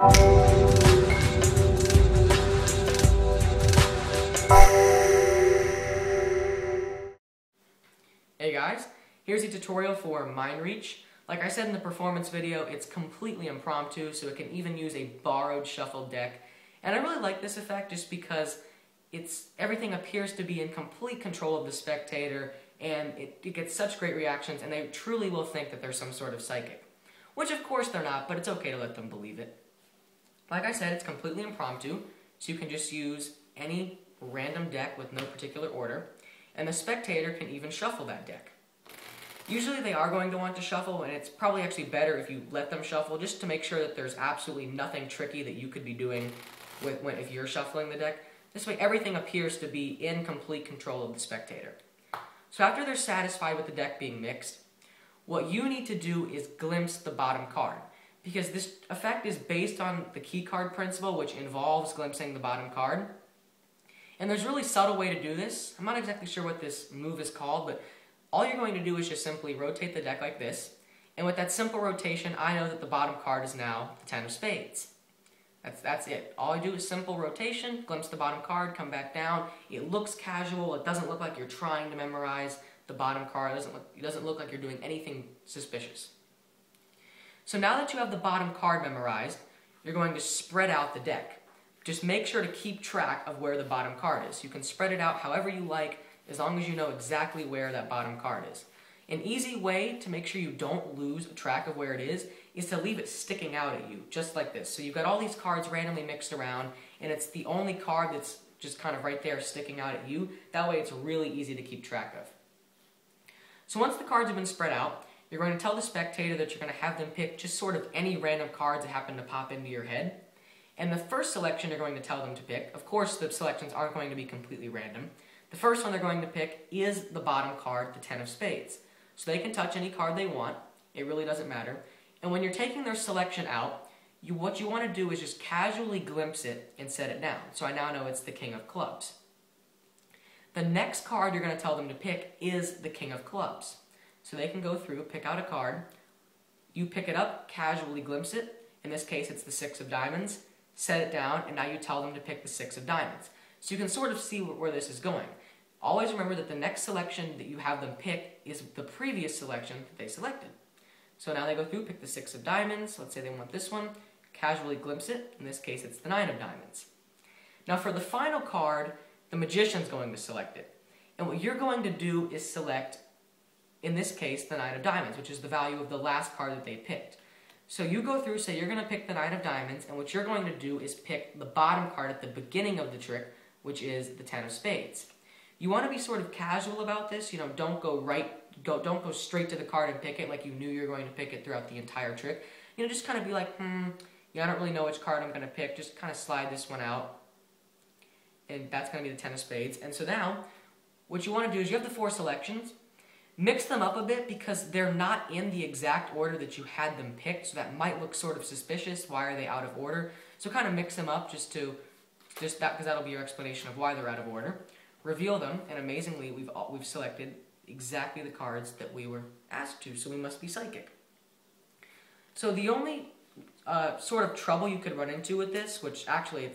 Hey guys, here's a tutorial for Mindreach. Like I said in the performance video, it's completely impromptu, so it can even use a borrowed shuffled deck. And I really like this effect just because everything appears to be in complete control of the spectator, and it gets such great reactions, and they truly will think that they're some sort of psychic. Which of course they're not, but it's okay to let them believe it. Like I said, it's completely impromptu, so you can just use any random deck with no particular order, and the spectator can even shuffle that deck. Usually they are going to want to shuffle, and it's probably actually better if you let them shuffle, just to make sure that there's absolutely nothing tricky that you could be doing if you're shuffling the deck. This way everything appears to be in complete control of the spectator. So after they're satisfied with the deck being mixed, what you need to do is glimpse the bottom card, because this effect is based on the key card principle, which involves glimpsing the bottom card. And there's a really subtle way to do this. I'm not exactly sure what this move is called, but all you're going to do is just simply rotate the deck like this. And with that simple rotation, I know that the bottom card is now the 10 of spades. That's it. All I do is simple rotation, glimpse the bottom card, come back down. It looks casual. It doesn't look like you're trying to memorize the bottom card. It doesn't look like you're doing anything suspicious. So now that you have the bottom card memorized, you're going to spread out the deck. Just make sure to keep track of where the bottom card is. You can spread it out however you like, as long as you know exactly where that bottom card is. An easy way to make sure you don't lose track of where it is to leave it sticking out at you, just like this. So you've got all these cards randomly mixed around, and it's the only card that's just kind of right there sticking out at you. That way it's really easy to keep track of. So once the cards have been spread out, you're going to tell the spectator that you're going to have them pick just sort of any random cards that happen to pop into your head. And the first selection you're going to tell them to pick, of course the selections aren't going to be completely random. The first one they're going to pick is the bottom card, the 10 of spades. So they can touch any card they want. It really doesn't matter. And when you're taking their selection out, what you want to do is just casually glimpse it and set it down. So I now know it's the king of clubs. The next card you're going to tell them to pick is the king of clubs. So they can go through, pick out a card. You pick it up, casually glimpse it. In this case, it's the 6 of diamonds. Set it down, and now you tell them to pick the 6 of diamonds. So you can sort of see where this is going. Always remember that the next selection that you have them pick is the previous selection that they selected. So now they go through, pick the 6 of diamonds. Let's say they want this one. Casually glimpse it. In this case, it's the 9 of diamonds. Now for the final card, the magician's going to select it. And what you're going to do is select, in this case, the 9 of diamonds, which is the value of the last card that they picked. So you go through, say you're going to pick the 9 of diamonds, and what you're going to do is pick the bottom card at the beginning of the trick, which is the 10 of spades. You want to be sort of casual about this. You know, don't go straight to the card and pick it like you knew you were going to pick it throughout the entire trick. You know, just kind of be like, yeah, I don't really know which card I'm going to pick. Just kind of slide this one out. And that's going to be the 10 of spades. And so now, what you want to do is you have the 4 selections. Mix them up a bit because they're not in the exact order that you had them picked, so that might look sort of suspicious. Why are they out of order? So kind of mix them up because that'll be your explanation of why they're out of order. Reveal them, and amazingly, we've selected exactly the cards that we were asked to, so we must be psychic. So the only sort of trouble you could run into with this, which actually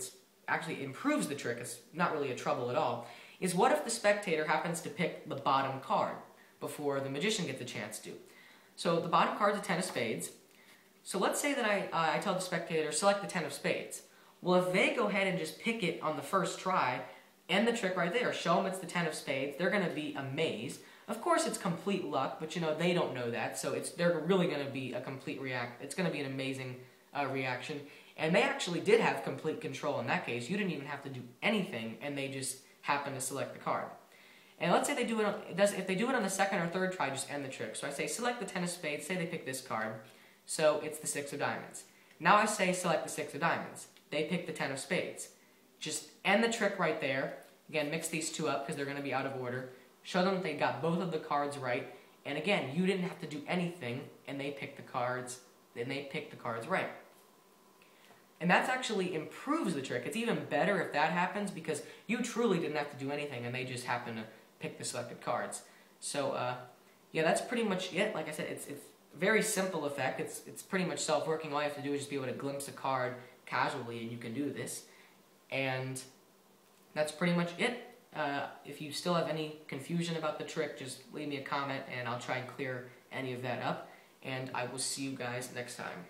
improves the trick, it's not really a trouble at all, is what if the spectator happens to pick the bottom card before the magician gets a chance to? So the bottom card's a 10 of spades. So let's say that I tell the spectator, select the 10 of spades. Well, if they go ahead and just pick it on the first try, end the trick right there, show them it's the 10 of spades, they're going to be amazed. Of course, it's complete luck, but you know, they don't know that, so they're really going to be a complete it's going to be an amazing reaction. And they actually did have complete control in that case. You didn't even have to do anything, and they just happened to select the card. And let's say they do if they do it on the second or third try, just end the trick. So I say select the 10 of spades, say they pick this card, so it's the 6 of diamonds. Now I say select the 6 of diamonds. They pick the 10 of spades. Just end the trick right there. Again, mix these two up because they're going to be out of order. Show them that they got both of the cards right. And again, you didn't have to do anything, and they picked the cards. Right. And that actually improves the trick. It's even better if that happens because you truly didn't have to do anything, and they just happen to pick the selected cards. So, yeah, that's pretty much it. Like I said, it's a very simple effect. It's pretty much self-working. All you have to do is just be able to glimpse a card casually and you can do this. And that's pretty much it. If you still have any confusion about the trick, just leave me a comment and I'll try and clear any of that up. And I will see you guys next time.